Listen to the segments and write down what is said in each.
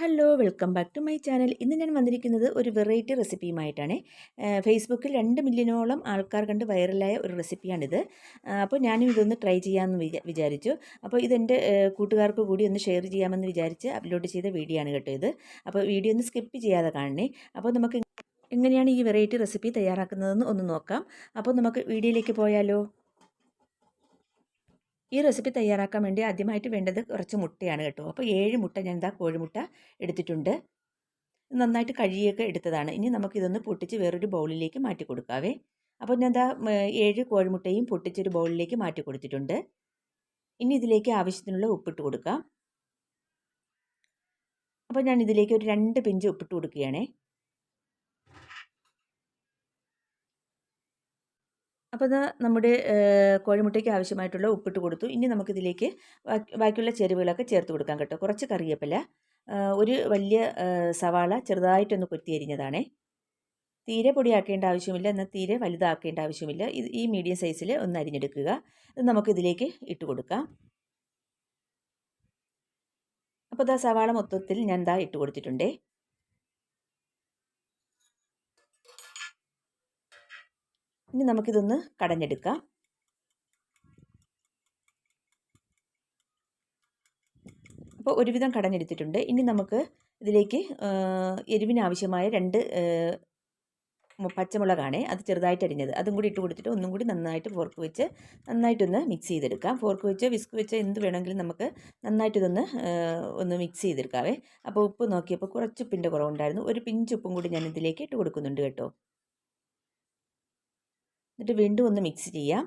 Hello welcome back to my channel. ഇന്ന് ഞാൻ വന്നിരിക്കുന്നത് ഒരു വെറൈറ്റി റെസിപ്പിയുമായിട്ടാണ്. ഫേസ്ബുക്കിൽ 2 മില്യണോളം ആൾക്കാർ കണ്ട് വൈറലായ ഒരു റെസിപ്പിയാണിത്. അപ്പോൾ ഞാനും ഇതൊന്ന് ട്രൈ ചെയ്യാമെന്ന് വിചാരിച്ചു. അപ്പോൾ ഇതെൻ്റെ കൂട്ടുകാർക്ക് കൂടി ഒന്ന് ഷെയർ ചെയ്യാമെന്ന് വിചാരിച്ച് അപ്ലോഡ് ചെയ്ത വീഡിയോ ആണ് കേട്ടോ ഇത്. അപ്പോൾ വീഡിയോ ഒന്ന് സ്കിപ്പ് ചെയ്യാതെ കാണണേ. അപ്പോൾ നമുക്ക് എങ്ങനെയാണ് ഈ വെറൈറ്റി റെസിപ്പി തയ്യാറാക്കുന്നതെന്ന് ഒന്ന് നോക്കാം. അപ്പോൾ നമുക്ക് വീഡിയോയിലേക്ക് പോയാലോ? ഈ റെസിപ്പി തയ്യാറാക്കാൻ വേണ്ടി ആദ്യമായിട്ട് വേണ്ടത് കുറച്ച് മുട്ടയാണ് കേട്ടോ. അപ്പോൾ 7 മുട്ട ഞാൻ കോഴിമുട്ട എടുത്തിട്ടുണ്ട്. നന്നായിട്ട് കഴുകിയൊക്കെ എടുത്തതാണ്. ഇനി നമുക്കിതൊന്ന് പൊട്ടിച്ച് വേറൊരു ബൗളിലേക്ക് മാറ്റി കൊടുക്കാവേ. അപ്പോൾ ഞാൻ 7 കോഴിമുട്ടയും പൊട്ടിച്ചൊരു ബൗളിലേക്ക് മാറ്റി കൊടുത്തിട്ടുണ്ട്. ഇനി ഇതിലേക്ക് ആവശ്യത്തിനുള്ള ഉപ്പിട്ട് കൊടുക്കാം. അപ്പോൾ ഞാൻ ഇതിലേക്ക് ഒരു 2 പിഞ്ച് ഉപ്പിട്ട് കൊടുക്കുകയാണേ. അപ്പോൾ നമ്മുടെ കോഴിമുട്ടയ്ക്ക് ആവശ്യമായിട്ടുള്ള ഉപ്പിട്ട് കൊടുത്തു. ഇനി നമുക്കിതിലേക്ക് ബാക്കിയുള്ള ചേരുവകളൊക്കെ ചേർത്ത് കൊടുക്കാം കേട്ടോ. കുറച്ച് കറിവേപ്പില, ഒരു വലിയ സവാള ചെറുതായിട്ടൊന്ന് കൊത്തിയരിഞ്ഞതാണേ. തീരെ പൊടിയാക്കേണ്ട ആവശ്യമില്ല, എന്നാൽ തീരെ വലുതാക്കേണ്ട ആവശ്യമില്ല. ഈ മീഡിയം സൈസിൽ ഒന്ന് അരിഞ്ഞെടുക്കുക. ഇത് നമുക്കിതിലേക്ക് ഇട്ട് കൊടുക്കാം. അപ്പോൾ സവാള മൊത്തത്തിൽ ഞാൻ ഇട്ട് കൊടുത്തിട്ടുണ്ടേ. ഇനി നമുക്കിതൊന്ന് കടഞ്ഞെടുക്കാം. അപ്പോൾ ഒരുവിധം കടഞ്ഞെടുത്തിട്ടുണ്ട്. ഇനി നമുക്ക് ഇതിലേക്ക് എരിവിനാവശ്യമായ 2 പച്ചമുളകാണ്, അത് ചെറുതായിട്ട് അരിഞ്ഞത്, അതും കൂടി ഇട്ട് കൊടുത്തിട്ട് ഒന്നും കൂടി നന്നായിട്ട് ഫോർക്ക് വെച്ച് നന്നായിട്ടൊന്ന് മിക്സ് ചെയ്തെടുക്കാം. ഫോർക്ക് വെച്ച് വിസ്ക് വെച്ച് എന്ത് വേണമെങ്കിലും നമുക്ക് നന്നായിട്ടിതൊന്ന് ഒന്ന് മിക്സ് ചെയ്തെടുക്കാവേ. അപ്പോൾ ഉപ്പ് നോക്കിയപ്പോൾ കുറച്ച് ഉപ്പിൻ്റെ കുറവുണ്ടായിരുന്നു. ഒരു പിഞ്ച് ഉപ്പും കൂടി ഞാൻ ഇതിലേക്ക് ഇട്ട് കൊടുക്കുന്നുണ്ട് കേട്ടോ. എന്നിട്ട് വീണ്ടും ഒന്ന് മിക്സ് ചെയ്യാം.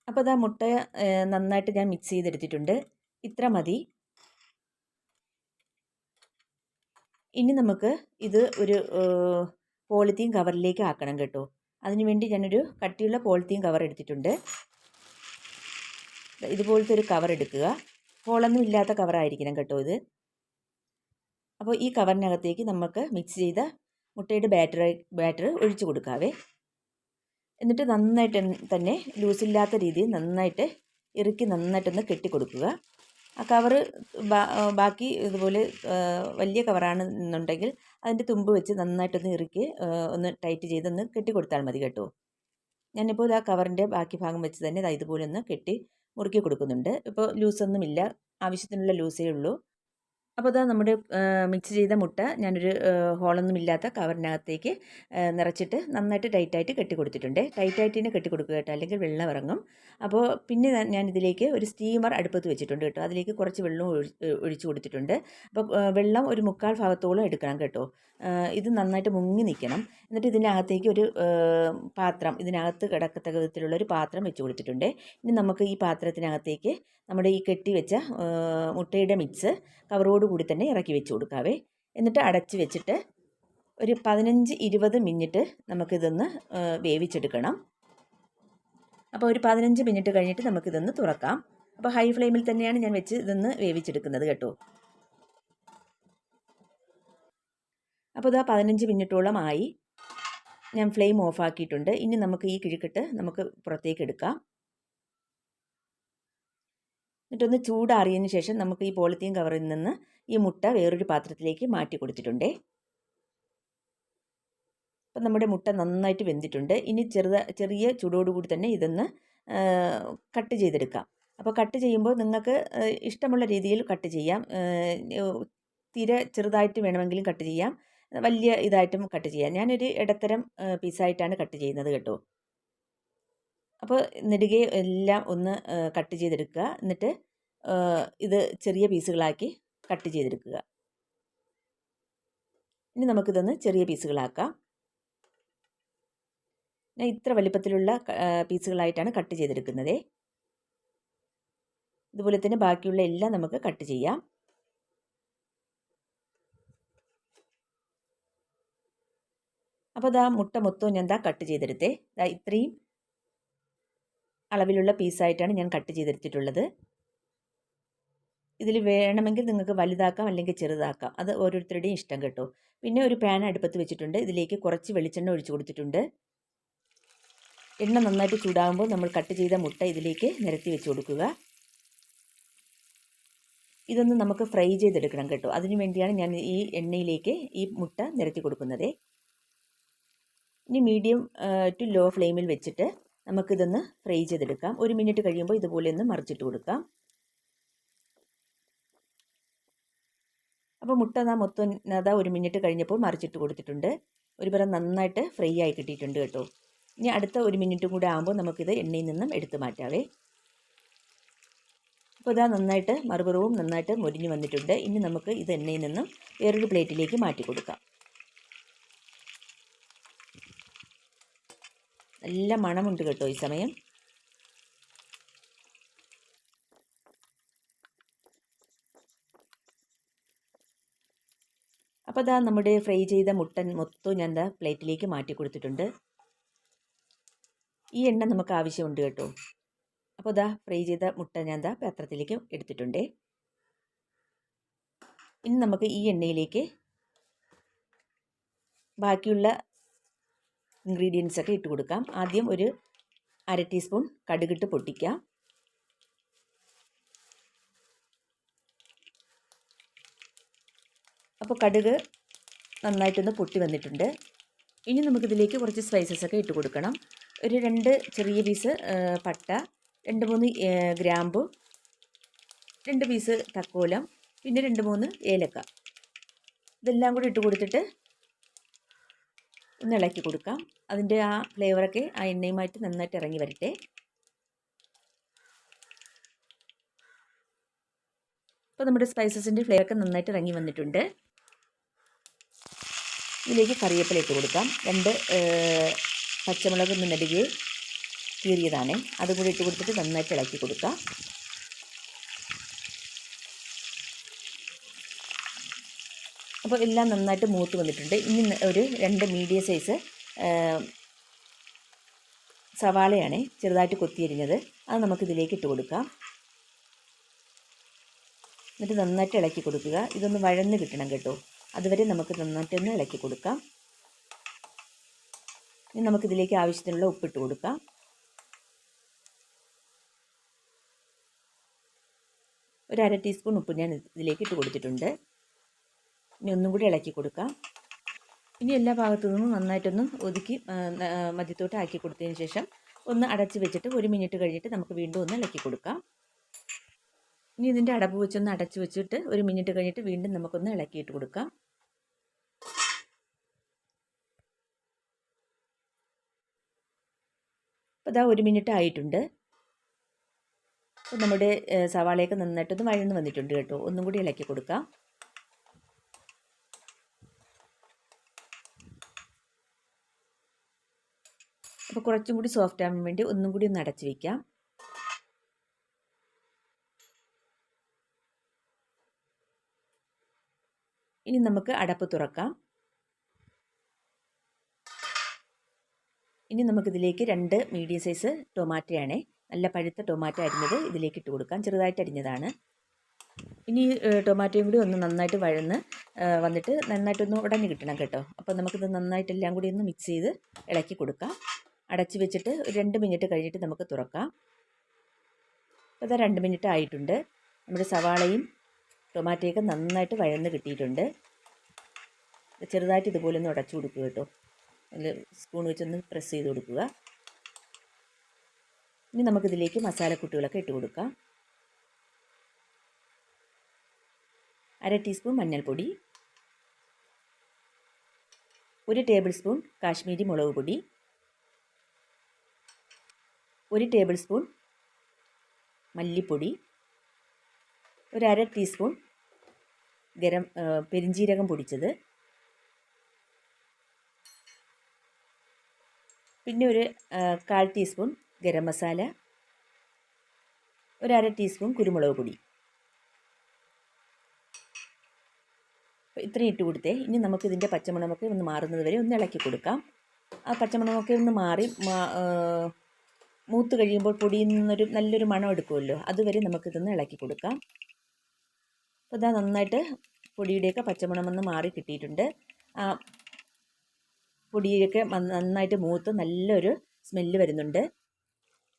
അപ്പോൾ മുട്ട നന്നായിട്ട് ഞാൻ മിക്സ് ചെയ്തെടുത്തിട്ടുണ്ട്. ഇത്ര മതി. ഇനി നമുക്ക് ഇത് ഒരു പോളിത്തീൻ കവറിലേക്ക് ആക്കണം കേട്ടോ. അതിനുവേണ്ടി ഞാനൊരു കട്ടിയുള്ള പോളിത്തീൻ കവർ എടുത്തിട്ടുണ്ട്. ഇതുപോലത്തെ ഒരു കവർ എടുക്കുക. ഹോളൊന്നും ഇല്ലാത്ത കവറായിരിക്കണം കേട്ടോ ഇത്. അപ്പോൾ ഈ കവറിനകത്തേക്ക് നമുക്ക് മിക്സ് ചെയ്ത മുട്ടയുടെ ബാറ്റർ ഒഴിച്ചു കൊടുക്കാവേ. എന്നിട്ട് നന്നായിട്ട് തന്നെ ലൂസില്ലാത്ത രീതിയിൽ നന്നായിട്ട് ഇറുക്കി നന്നായിട്ടൊന്ന് കെട്ടിക്കൊടുക്കുക. ആ കവറ് ബാക്കി ഇതുപോലെ വലിയ കവറാണെന്നുണ്ടെങ്കിൽ അതിൻ്റെ തുമ്പ് വെച്ച് നന്നായിട്ടൊന്ന് ഇറുക്കി ഒന്ന് ടൈറ്റ് ചെയ്തൊന്ന് കെട്ടിക്കൊടുത്താൽ മതി കേട്ടോ. ഞാനിപ്പോൾ ആ കവറിൻ്റെ ബാക്കി ഭാഗം വെച്ച് തന്നെ ഇതുപോലെ ഒന്ന് കെട്ടി മുറുക്കി കൊടുക്കുന്നുണ്ട്. ഇപ്പോൾ ലൂസൊന്നുമില്ല, ആവശ്യത്തിനുള്ള ലൂസേ ഉള്ളൂ. അപ്പോൾ നമ്മുടെ മിക്സ് ചെയ്ത മുട്ട ഞാനൊരു ഹോളൊന്നുമില്ലാത്ത കവറിനകത്തേക്ക് നിറച്ചിട്ട് നന്നായിട്ട് ടൈറ്റായിട്ട് കെട്ടി കൊടുത്തിട്ടുണ്ട്. ടൈറ്റായിട്ട് തന്നെ കെട്ടി കൊടുക്കുക കേട്ടോ, അല്ലെങ്കിൽ വെള്ളം ഇറങ്ങും. അപ്പോൾ പിന്നെ ഞാനിതിലേക്ക് ഒരു സ്റ്റീമർ അടുപ്പത്ത് വെച്ചിട്ടുണ്ട് കേട്ടോ. അതിലേക്ക് കുറച്ച് വെള്ളം ഒഴിച്ചു കൊടുത്തിട്ടുണ്ട്. അപ്പോൾ വെള്ളം ഒരു 1/4 ഭാഗത്തോളം എടുക്കണം കേട്ടോ. ഇത് നന്നായിട്ട് മുങ്ങി നിൽക്കണം. എന്നിട്ട് ഇതിനകത്തേക്ക് ഒരു പാത്രം, ഇതിനകത്ത് കിടക്കത്തക്ക വിധത്തിലുള്ള ഒരു പാത്രം വെച്ച് കൊടുത്തിട്ടുണ്ട്. ഇനി നമുക്ക് ഈ പാത്രത്തിനകത്തേക്ക് നമ്മുടെ ഈ കെട്ടി വെച്ച മുട്ടയുടെ മിക്സ് കവറോട് കൂടി തന്നെ ഇറക്കി വെച്ച് കൊടുക്കാവേ. എന്നിട്ട് അടച്ച് വെച്ചിട്ട് ഒരു 15-20 മിനിറ്റ് നമുക്കിതൊന്ന് വേവിച്ചെടുക്കണം. അപ്പോൾ ഒരു 15 മിനിറ്റ് കഴിഞ്ഞിട്ട് നമുക്കിതൊന്ന് തുറക്കാം. അപ്പോൾ ഹൈ ഫ്ലെയിമിൽ തന്നെയാണ് ഞാൻ വെച്ച് ഇതൊന്ന് വേവിച്ചെടുക്കുന്നത് കേട്ടോ. അപ്പോൾ 15 മിനിറ്റോളം ആയി. ഞാൻ ഫ്ലെയിം ഓഫ് ആക്കിയിട്ടുണ്ട്. ഇനി നമുക്ക് ഈ കിഴുക്കിട്ട് നമുക്ക് പുറത്തേക്ക് എടുക്കാം. എന്നിട്ടൊന്ന് ചൂടാറിയതിന് ശേഷം നമുക്ക് ഈ പോളിത്തീൻ കവറിൽ നിന്ന് ഈ മുട്ട വേറൊരു പാത്രത്തിലേക്ക് മാറ്റി കൊടുത്തിട്ടുണ്ടേ. അപ്പം നമ്മുടെ മുട്ട നന്നായിട്ട് വെന്തിട്ടുണ്ട്. ഇനി ചെറിയ ചൂടോടുകൂടി തന്നെ ഇതൊന്ന് കട്ട് ചെയ്തെടുക്കാം. അപ്പോൾ കട്ട് ചെയ്യുമ്പോൾ നിങ്ങൾക്ക് ഇഷ്ടമുള്ള രീതിയിൽ കട്ട് ചെയ്യാം. തീരെ ചെറുതായിട്ട് വേണമെങ്കിലും കട്ട് ചെയ്യാം, വലിയ ഇതായിട്ടും കട്ട് ചെയ്യാം. ഞാനൊരു ഇടത്തരം പീസായിട്ടാണ് കട്ട് ചെയ്യുന്നത് കേട്ടോ. അപ്പോൾ നെടുകെ എല്ലാം ഒന്ന് കട്ട് ചെയ്തെടുക്കുക. എന്നിട്ട് ഇത് ചെറിയ പീസുകളാക്കി കട്ട് ചെയ്തെടുക്കുക. ഇനി നമുക്കിതൊന്ന് ചെറിയ പീസുകളാക്കാം. ഞാൻ ഇത്ര വലിപ്പത്തിലുള്ള പീസുകളായിട്ടാണ് കട്ട് ചെയ്തെടുക്കുന്നത്. ഇതുപോലെ തന്നെ ബാക്കിയുള്ള എല്ലാം നമുക്ക് കട്ട് ചെയ്യാം. അപ്പോൾ മുട്ട മൊത്തവും ഞാൻ കട്ട് ചെയ്തെടുത്തേ. ഇത്രയും അളവിലുള്ള പീസായിട്ടാണ് ഞാൻ കട്ട് ചെയ്തെടുത്തിട്ടുള്ളത്. ഇതിൽ വേണമെങ്കിൽ നിങ്ങൾക്ക് വലുതാക്കാം, അല്ലെങ്കിൽ ചെറുതാക്കാം, അത് ഓരോരുത്തരുടെയും ഇഷ്ടം കേട്ടോ. പിന്നെ ഒരു പാൻ അടുപ്പത്ത് വെച്ചിട്ടുണ്ട്. ഇതിലേക്ക് കുറച്ച് വെളിച്ചെണ്ണ ഒഴിച്ചു കൊടുത്തിട്ടുണ്ട്. എണ്ണ നന്നായിട്ട് ചൂടാകുമ്പോൾ നമ്മൾ കട്ട് ചെയ്ത മുട്ട ഇതിലേക്ക് നിരത്തി വെച്ച് കൊടുക്കുക. ഇതൊന്ന് നമുക്ക് ഫ്രൈ ചെയ്തെടുക്കണം കേട്ടോ. അതിനു വേണ്ടിയാണ് ഞാൻ ഈ എണ്ണയിലേക്ക് ഈ മുട്ട നിരത്തി കൊടുക്കുന്നത്. ഇനി മീഡിയം ടു ലോ ഫ്ലെയിമിൽ വെച്ചിട്ട് നമുക്കിതൊന്ന് ഫ്രൈ ചെയ്തെടുക്കാം. 1 മിനിറ്റ് കഴിയുമ്പോൾ ഇതുപോലെ ഒന്ന് മറിച്ചിട്ട് കൊടുക്കാം. അപ്പോൾ മുട്ട മൊത്തം 1 മിനിറ്റ് കഴിഞ്ഞപ്പോൾ മറിച്ചിട്ട് കൊടുത്തിട്ടുണ്ട്. ഒരു പുറം നന്നായിട്ട് ഫ്രൈ ആയി കിട്ടിയിട്ടുണ്ട് കേട്ടോ. ഇനി അടുത്ത 1 മിനിറ്റും കൂടെ ആകുമ്പോൾ നമുക്കിത് എണ്ണയിൽ നിന്നും എടുത്ത് മാറ്റാവേ. അപ്പോൾ നന്നായിട്ട് മറുപുറവും നന്നായിട്ട് മൊരിഞ്ഞ് വന്നിട്ടുണ്ട്. ഇനി നമുക്ക് ഇത് എണ്ണയിൽ നിന്നും വേറൊരു പ്ലേറ്റിലേക്ക് മാറ്റി കൊടുക്കാം. നല്ല മണമുണ്ട് കേട്ടോ ഈ സമയം. അപ്പോൾ നമ്മുടെ ഫ്രൈ ചെയ്ത മുട്ട മൊത്തം ഞാൻ പ്ലേറ്റിലേക്ക് മാറ്റി കൊടുത്തിട്ടുണ്ട്. ഈ എണ്ണ നമുക്ക് ആവശ്യമുണ്ട് കേട്ടോ. അപ്പോൾ ഫ്രൈ ചെയ്ത മുട്ട ഞാൻ പാത്രത്തിലേക്ക് എടുത്തിട്ടുണ്ട്. ഇനി നമുക്ക് ഈ എണ്ണയിലേക്ക് ബാക്കിയുള്ള ഇൻഗ്രീഡിയൻസ് ഒക്കെ ഇട്ട് കൊടുക്കാം. ആദ്യം ഒരു 1/2 ടീസ്പൂൺ കടുകിട്ട് പൊട്ടിക്കാം. അപ്പോൾ കടുക് നന്നായിട്ടൊന്ന് പൊട്ടി വന്നിട്ടുണ്ട്. ഇനി നമുക്കിതിലേക്ക് കുറച്ച് സ്പൈസസ് ഒക്കെ ഇട്ട് കൊടുക്കണം. ഒരു 2 ചെറിയ പീസ് പട്ട, 2-3 ഗ്രാമ്പു, 2 പീസ് തക്കോലം, പിന്നെ 2-3 ഏലക്ക. ഇതെല്ലാം കൂടി ഇട്ട് കൊടുത്തിട്ട് ഒന്ന് ഇളക്കി കൊടുക്കാം. അതിൻ്റെ ആ ഫ്ലേവറൊക്കെ ആ എണ്ണയുമായിട്ട് നന്നായിട്ട് ഇറങ്ങി വരട്ടെ. അപ്പോൾ നമ്മുടെ സ്പൈസസിൻ്റെ ഫ്ലേവറൊക്കെ നന്നായിട്ട് ഇറങ്ങി വന്നിട്ടുണ്ട്. ഇതിലേക്ക് കറിവേപ്പില ഇട്ട് കൊടുക്കാം. 2 പച്ചമുളക് നെടുകെ കീറിയതാണ്, അതും കൂടി ഇട്ട് കൊടുത്തിട്ട് നന്നായിട്ട് ഇളക്കി കൊടുക്കാം. അപ്പോൾ എല്ലാം നന്നായിട്ട് മൂത്ത് വന്നിട്ടുണ്ട്. ഇനി ഒരു 2 മീഡിയം സൈസ് സവാളയാണ് ചെറുതായിട്ട് കൊത്തിയരിഞ്ഞത്. അത് നമുക്കിതിലേക്ക് ഇട്ട് കൊടുക്കാം. എന്നിട്ട് നന്നായിട്ട് ഇളക്കി കൊടുക്കുക. ഇതൊന്ന് വഴന്ന് കിട്ടണം കേട്ടോ. അതുവരെ നമുക്ക് നന്നായിട്ടൊന്ന് ഇളക്കി കൊടുക്കാം. ഇനി നമുക്കിതിലേക്ക് ആവശ്യത്തിനുള്ള ഉപ്പിട്ട് കൊടുക്കാം. ഒരു 1/2 ടീസ്പൂൺ ഉപ്പ് ഞാൻ ഇതിലേക്ക് ഇട്ട് കൊടുത്തിട്ടുണ്ട്. ഇനി ഒന്നും കൂടി ഇളക്കി കൊടുക്കാം. ഇനി എല്ലാ ഭാഗത്തു നിന്നും നന്നായിട്ടൊന്ന് ഒതുക്കി മധ്യത്തോട്ട് ആക്കി കൊടുത്തതിന് ശേഷം ഒന്ന് അടച്ച് വെച്ചിട്ട് 1 മിനിറ്റ് കഴിഞ്ഞിട്ട് നമുക്ക് വീണ്ടും ഒന്ന് ഇളക്കി കൊടുക്കാം. ഇനി ഇതിൻ്റെ അടപ്പ് വെച്ചൊന്ന് അടച്ച് വെച്ചിട്ട് 1 മിനിറ്റ് കഴിഞ്ഞിട്ട് വീണ്ടും നമുക്കൊന്ന് ഇളക്കിയിട്ട് കൊടുക്കാം. അപ്പോൾ 1 മിനിറ്റ് ആയിട്ടുണ്ട്. അപ്പോൾ നമ്മുടെ സവാളയൊക്കെ നന്നായിട്ടൊന്ന് വഴന്ന് വന്നിട്ടുണ്ട് കേട്ടോ. ഒന്നും കൂടി ഇളക്കി കൊടുക്കാം. അപ്പോൾ കുറച്ചും കൂടി സോഫ്റ്റ് ആവാൻ വേണ്ടി ഒന്നും കൂടി ഒന്ന് അടച്ച് വയ്ക്കാം. ഇനി നമുക്ക് അടപ്പ് തുറക്കാം. ഇനി നമുക്കിതിലേക്ക് 2 മീഡിയം സൈസ് ടൊമാറ്റോയാണ്, നല്ല പഴുത്ത ടൊമാറ്റോ അരിഞ്ഞത് ഇതിലേക്ക് ഇട്ട് കൊടുക്കാം. ചെറുതായിട്ട് അരിഞ്ഞതാണ്. ഇനി ടൊമാറ്റോയും കൂടി ഒന്ന് നന്നായിട്ട് വഴന്ന് വന്നിട്ട് നന്നായിട്ടൊന്ന് ഉടഞ്ഞ് കിട്ടണം കേട്ടോ. അപ്പോൾ നമുക്കിത് നന്നായിട്ട് എല്ലാം കൂടി ഒന്ന് മിക്സ് ചെയ്ത് ഇളക്കി കൊടുക്കാം. അടച്ച് വെച്ചിട്ട് ഒരു 2 മിനിറ്റ് കഴിഞ്ഞിട്ട് നമുക്ക് തുറക്കാം. അപ്പോൾ 2 മിനിറ്റ് ആയിട്ടുണ്ട്. നമ്മുടെ സവാളയും ടൊമാറ്റോയൊക്കെ നന്നായിട്ട് വഴന്ന് കിട്ടിയിട്ടുണ്ട്. ചെറുതായിട്ട് ഇതുപോലെ ഒന്ന് ഉടച്ചു കൊടുക്കുക കേട്ടോ. അതിൽ സ്പൂൺ വെച്ചൊന്ന് പ്രസ് ചെയ്ത് കൊടുക്കുക. ഇനി നമുക്കിതിലേക്ക് മസാലക്കൂട്ടുകളൊക്കെ ഇട്ട് കൊടുക്കാം. 1/2 ടീസ്പൂൺ മഞ്ഞൾപ്പൊടി, 1 ടേബിൾ സ്പൂൺ കാശ്മീരി മുളക് പൊടി, 1 ടേബിൾ സ്പൂൺ മല്ലിപ്പൊടി, ഒരു 1/2 ടീസ്പൂൺ പെരിഞ്ജീരകം പൊടിച്ചത്, പിന്നെ ഒരു 1/4 ടീസ്പൂൺ ഗരം മസാല, ഒരു 1/2 ടീസ്പൂൺ കുരുമുളക് പൊടി. ഇത്രയും ഇട്ട് കൊടുത്തേ. ഇനി നമുക്കിതിൻ്റെ പച്ചമണമൊക്കെ ഒന്ന് മാറുന്നത് വരെ ഒന്ന് ഇളക്കി കൊടുക്കാം. ആ പച്ചമണമൊക്കെ ഒന്ന് മാറി മൂത്ത് കഴിയുമ്പോൾ പൊടിയിൽ നിന്നൊരു നല്ലൊരു മണം എടുക്കുമല്ലോ, അതുവരെ നമുക്കിതൊന്ന് ഇളക്കി കൊടുക്കാം. അപ്പോൾ നന്നായിട്ട് പൊടിയുടെയൊക്കെ പച്ചമണമൊന്ന് മാറി കിട്ടിയിട്ടുണ്ട്. പൊടിയൊക്കെ നന്നായിട്ട് മൂത്ത് നല്ലൊരു സ്മെല്ല് വരുന്നുണ്ട്.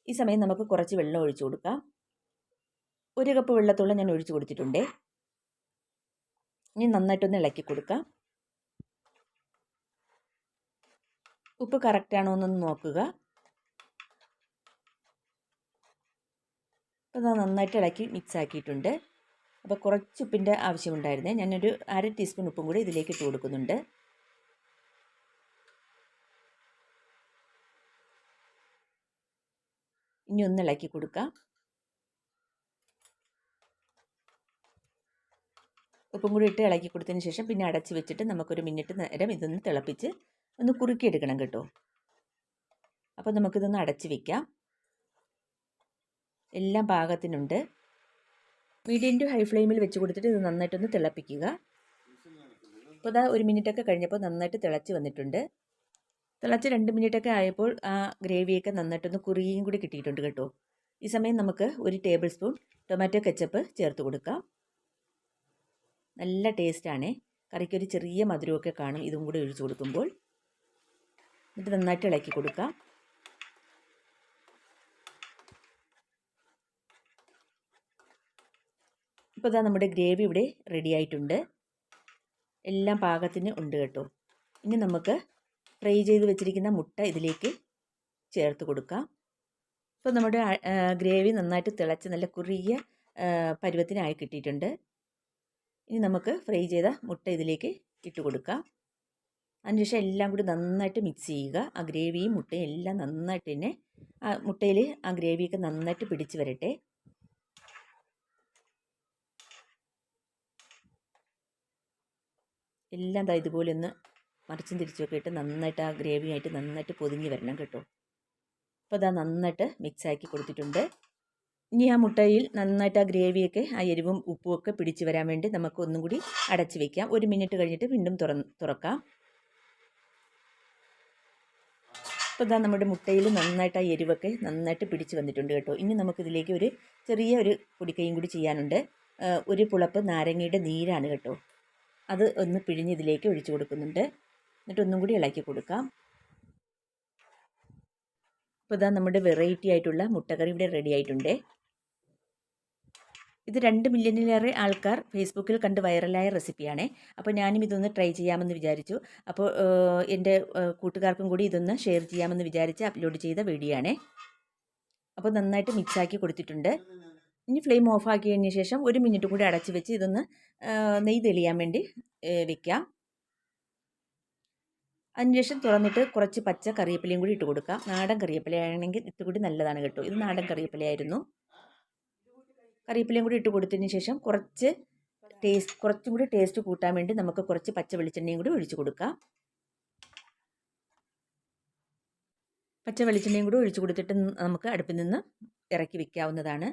ഈ സമയം നമുക്ക് കുറച്ച് വെള്ളം ഒഴിച്ചു കൊടുക്കാം. 1 കപ്പ് വെള്ളത്തോളം ഞാൻ ഒഴിച്ചു കൊടുത്തിട്ടുണ്ട്. ഇനി നന്നായിട്ടൊന്ന് ഇളക്കി കൊടുക്കാം. ഉപ്പ് കറക്റ്റാണോ എന്നൊന്ന് നോക്കുക. അപ്പോൾ അത് നന്നായിട്ട് ഇളക്കി മിക്സ് ആക്കിയിട്ടുണ്ട്. അപ്പോൾ കുറച്ച് ഉപ്പിൻ്റെ ആവശ്യമുണ്ടായിരുന്നേ. ഞാനൊരു 1/2 ടീസ്പൂൺ ഉപ്പും കൂടി ഇതിലേക്ക് ഇട്ട് കൊടുക്കുന്നുണ്ട്. ഇനി ഒന്ന് ഇളക്കി കൊടുക്കാം. ഉപ്പും കൂടി ഇട്ട് ഇളക്കി കൊടുത്തതിന് ശേഷം പിന്നെ അടച്ച് വെച്ചിട്ട് നമുക്കൊരു മിനിറ്റ് നേരം ഇതൊന്ന് തിളപ്പിച്ച് ഒന്ന് കുറുക്കിയെടുക്കണം കേട്ടോ. അപ്പോൾ നമുക്കിതൊന്ന് അടച്ച് വെക്കാം. എല്ലാം പാകത്തിനുണ്ട്. മീഡിയം ടു ഹൈ ഫ്ലെയിമിൽ വെച്ച് കൊടുത്തിട്ട് ഇത് നന്നായിട്ടൊന്ന് തിളപ്പിക്കുക. അപ്പോൾ ഇതാ 1 മിനിറ്റൊക്കെ കഴിഞ്ഞപ്പോൾ നന്നായിട്ട് തിളച്ച് വന്നിട്ടുണ്ട്. തിളച്ച് 2 മിനിറ്റൊക്കെ ആയപ്പോൾ ആ ഗ്രേവിയൊക്കെ നന്നായിട്ടൊന്ന് കുറുകിയും കൂടി കിട്ടിയിട്ടുണ്ട് കേട്ടോ. ഈ സമയം നമുക്ക് 1 ടേബിൾ സ്പൂൺ ടൊമാറ്റോ കെച്ചപ്പ് ചേർത്ത് കൊടുക്കാം. നല്ല ടേസ്റ്റാണേ. കറിക്കൊരു ചെറിയ മധുരമൊക്കെ കാണും ഇതും കൂടി ഒഴിച്ച് കൊടുക്കുമ്പോൾ. എന്നിട്ട് നന്നായിട്ട് ഇളക്കി കൊടുക്കാം. ഇപ്പോൾ ഇതാ നമ്മുടെ ഗ്രേവി ഇവിടെ റെഡി ആയിട്ടുണ്ട്. എല്ലാം പാകത്തിന് ഉണ്ട് കേട്ടോ. ഇനി നമുക്ക് ഫ്രൈ ചെയ്ത് വെച്ചിരിക്കുന്ന മുട്ട ഇതിലേക്ക് ചേർത്ത് കൊടുക്കാം. ഇപ്പോൾ നമ്മുടെ ഗ്രേവി നന്നായിട്ട് തിളച്ച് നല്ല കുറുകിയ പരുവത്തിനായി കിട്ടിയിട്ടുണ്ട്. ഇനി നമുക്ക് ഫ്രൈ ചെയ്ത മുട്ട ഇതിലേക്ക് ഇട്ട് കൊടുക്കാം. അതിനുശേഷം എല്ലാം കൂടി നന്നായിട്ട് മിക്സ് ചെയ്യുക. ആ ഗ്രേവിയും മുട്ടയും എല്ലാം നന്നായിട്ട് തന്നെ ആ മുട്ടയിൽ ആ ഗ്രേവിയൊക്കെ നന്നായിട്ട് പിടിച്ച് വരട്ടെ. എല്ലാം ദാ ഇതുപോലെ ഒന്ന് മറിച്ചും തിരിച്ചൊക്കെ ഇട്ട് നന്നായിട്ട് ആ ഗ്രേവിയായിട്ട് നന്നായിട്ട് പൊതിഞ്ഞ് വരണം കേട്ടോ. അപ്പോൾ അതാ നന്നായിട്ട് മിക്സാക്കി കൊടുത്തിട്ടുണ്ട്. ഇനി ആ മുട്ടയിൽ നന്നായിട്ട് ആ ഗ്രേവിയൊക്കെ ആ എരിവും ഉപ്പും ഒക്കെ പിടിച്ച് വരാൻ വേണ്ടി നമുക്ക് ഒന്നും കൂടി അടച്ച് വയ്ക്കാം. 1 മിനിറ്റ് കഴിഞ്ഞിട്ട് വീണ്ടും തുറക്കാം. അപ്പോൾ ഇതാ നമ്മുടെ മുട്ടയിൽ നന്നായിട്ട് ആ എരിവൊക്കെ നന്നായിട്ട് പിടിച്ച് വന്നിട്ടുണ്ട് കേട്ടോ. ഇനി നമുക്കിതിലേക്ക് ഒരു ചെറിയ ഒരു പൊടിക്കൈയും കൂടി ചെയ്യാനുണ്ട്. 1 പുളപ്പ് നാരങ്ങയുടെ നീരാണ് കേട്ടോ. അത് ഒന്ന് പിഴിഞ്ഞ് ഇതിലേക്ക് ഒഴിച്ച് കൊടുക്കുന്നുണ്ട്. എന്നിട്ട് ഒന്നും കൂടി ഇളക്കി കൊടുക്കാം. അപ്പോൾ ഇതാ നമ്മുടെ വെറൈറ്റി ആയിട്ടുള്ള മുട്ടക്കറി ഇവിടെ റെഡി ആയിട്ടുണ്ട്. ഇത് 2 മില്യണിലേറെ ആൾക്കാർ ഫേസ്ബുക്കിൽ കണ്ട് വൈറലായ റെസിപ്പിയാണേ. അപ്പോൾ ഞാനും ഇതൊന്ന് ട്രൈ ചെയ്യാമെന്ന് വിചാരിച്ചു. അപ്പോൾ എൻ്റെ കൂട്ടുകാർക്കും കൂടി ഇതൊന്ന് ഷെയർ ചെയ്യാമെന്ന് വിചാരിച്ച് അപ്ലോഡ് ചെയ്ത വീഡിയോ ആണേ. അപ്പോൾ നന്നായിട്ട് മിക്സാക്കി കൊടുത്തിട്ടുണ്ട്. ഇനി ഫ്ലെയിം ഓഫ് ആക്കിയതിന് ശേഷം 1 മിനിറ്റ് കൂടി അടച്ച് വെച്ച് ഇതൊന്ന് നെയ്യ് തെളിയാൻ വേണ്ടി വെക്കാം. അതിനുശേഷം തുറന്നിട്ട് കുറച്ച് പച്ച കറിവേപ്പിലയും കൂടി ഇട്ട് കൊടുക്കാം. നാടൻ കറിവേപ്പിലയാണെങ്കിൽ ഇട്ടുകൂടി നല്ലതാണ് കേട്ടോ. ഇത് നാടൻ കറിവേപ്പിലയായിരുന്നു. കറിവേപ്പിലയും കൂടി ഇട്ട് കൊടുത്തതിന് ശേഷം കുറച്ചും കൂടി ടേസ്റ്റ് കൂട്ടാൻ വേണ്ടി നമുക്ക് കുറച്ച് പച്ച വെളിച്ചെണ്ണയും കൂടി ഒഴിച്ച് കൊടുക്കാം. പച്ച വെളിച്ചെണ്ണയും കൂടി ഒഴിച്ച് കൊടുത്തിട്ട് നമുക്ക് അടുപ്പിൽ നിന്ന് ഇറക്കി വെക്കാവുന്നതാണ്.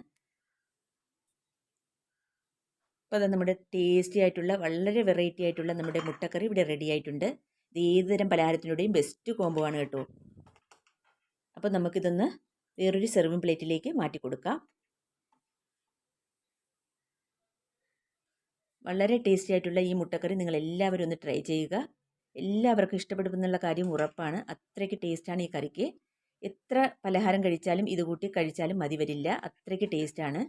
അപ്പോൾ അത് നമ്മുടെ ടേസ്റ്റി ആയിട്ടുള്ള വളരെ വെറൈറ്റി ആയിട്ടുള്ള നമ്മുടെ മുട്ടക്കറി ഇവിടെ റെഡി ആയിട്ടുണ്ട്. ഇത് ഏതുതരം പലഹാരത്തിനുടെയും ബെസ്റ്റ് കോംബോ ആണ് കേട്ടോ. അപ്പോൾ നമുക്കിതൊന്ന് വേറൊരു സെർവിങ് പ്ലേറ്റിലേക്ക് മാറ്റി കൊടുക്കാം. വളരെ ടേസ്റ്റി ആയിട്ടുള്ള ഈ മുട്ടക്കറി നിങ്ങൾ എല്ലാവരും ഒന്ന് ട്രൈ ചെയ്യുക. എല്ലാവർക്കും ഇഷ്ടപ്പെടുമെന്നുള്ള കാര്യം ഉറപ്പാണ്. അത്രയ്ക്ക് ടേസ്റ്റാണ് ഈ കറിക്ക്. എത്ര പലഹാരം കഴിച്ചാലും ഇത് കൂട്ടി കഴിച്ചാലും മതി വരില്ല. അത്രയ്ക്ക് ടേസ്റ്റാണ്.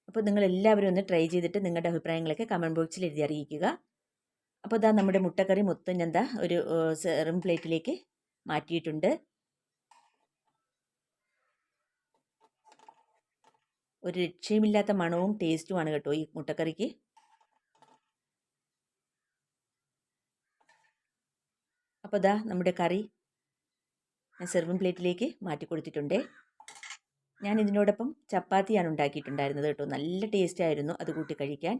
അപ്പോൾ നിങ്ങൾ എല്ലാവരും ഒന്ന് ട്രൈ ചെയ്തിട്ട് നിങ്ങളുടെ അഭിപ്രായങ്ങളൊക്കെ കമൻറ്റ് ബോക്സിൽ എഴുതി അറിയിക്കുക. അപ്പോൾ ഇതാ നമ്മുടെ മുട്ടക്കറി മൊത്തം ഞാൻ ഒരു സെർവിങ് പ്ലേറ്റിലേക്ക് മാറ്റിയിട്ടുണ്ട്. ഒരു രക്ഷയുമില്ലാത്ത മണവും ടേസ്റ്റുമാണ് കേട്ടോ ഈ മുട്ടക്കറിക്ക്. അപ്പോൾ ഇതാ നമ്മുടെ കറി ഞാൻ സെർവിങ് പ്ലേറ്റിലേക്ക് മാറ്റി കൊടുത്തിട്ടുണ്ട്. ഞാൻ ഇതിനോടൊപ്പം ചപ്പാത്തിയാണ് ഉണ്ടാക്കിയിട്ടുണ്ടായിരുന്നത് കേട്ടോ. നല്ല ടേസ്റ്റ് ആയിരുന്നു അത് കൂട്ടി കഴിക്കാൻ.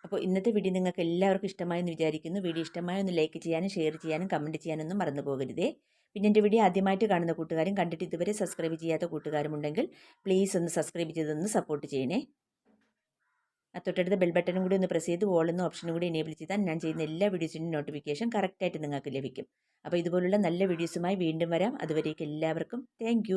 അപ്പോൾ ഇന്നത്തെ വീഡിയോ നിങ്ങൾക്ക് എല്ലാവർക്കും ഇഷ്ടമായെന്ന് വിചാരിക്കുന്നു. വീഡിയോ ഇഷ്ടമായ ഒന്ന് ലൈക്ക് ചെയ്യാനും ഷെയർ ചെയ്യാനും കമൻറ്റ് ചെയ്യാനൊന്നും മറന്നു പോകരുതേ. പിന്നെ എൻ്റെ വീഡിയോ ആദ്യമായിട്ട് കാണുന്ന കൂട്ടുകാരും കണ്ടിട്ട് ഇതുവരെ സബ്സ്ക്രൈബ് ചെയ്യാത്ത കൂട്ടുകാരുമുണ്ടെങ്കിൽ പ്ലീസ് ഒന്ന് സബ്സ്ക്രൈബ് ചെയ്തൊന്ന് സപ്പോർട്ട് ചെയ്യണേ. തൊട്ടടുത്ത ബെൽ ബട്ടണും കൂടി ഒന്ന് പ്രസ് ചെയ്ത് ഓൾ എന്ന ഓപ്ഷനും കൂടി എനേബിൾ ചെയ്താൽ ഞാൻ ചെയ്യുന്ന എല്ലാ വീഡിയോസിൻ്റെയും നോട്ടിഫിക്കേഷൻ കറക്റ്റായിട്ട് നിങ്ങൾക്ക് ലഭിക്കും. അപ്പോൾ ഇതുപോലുള്ള നല്ല വീഡിയോസുമായി വീണ്ടും വരാം. അതുവരേക്കും എല്ലാവർക്കും താങ്ക്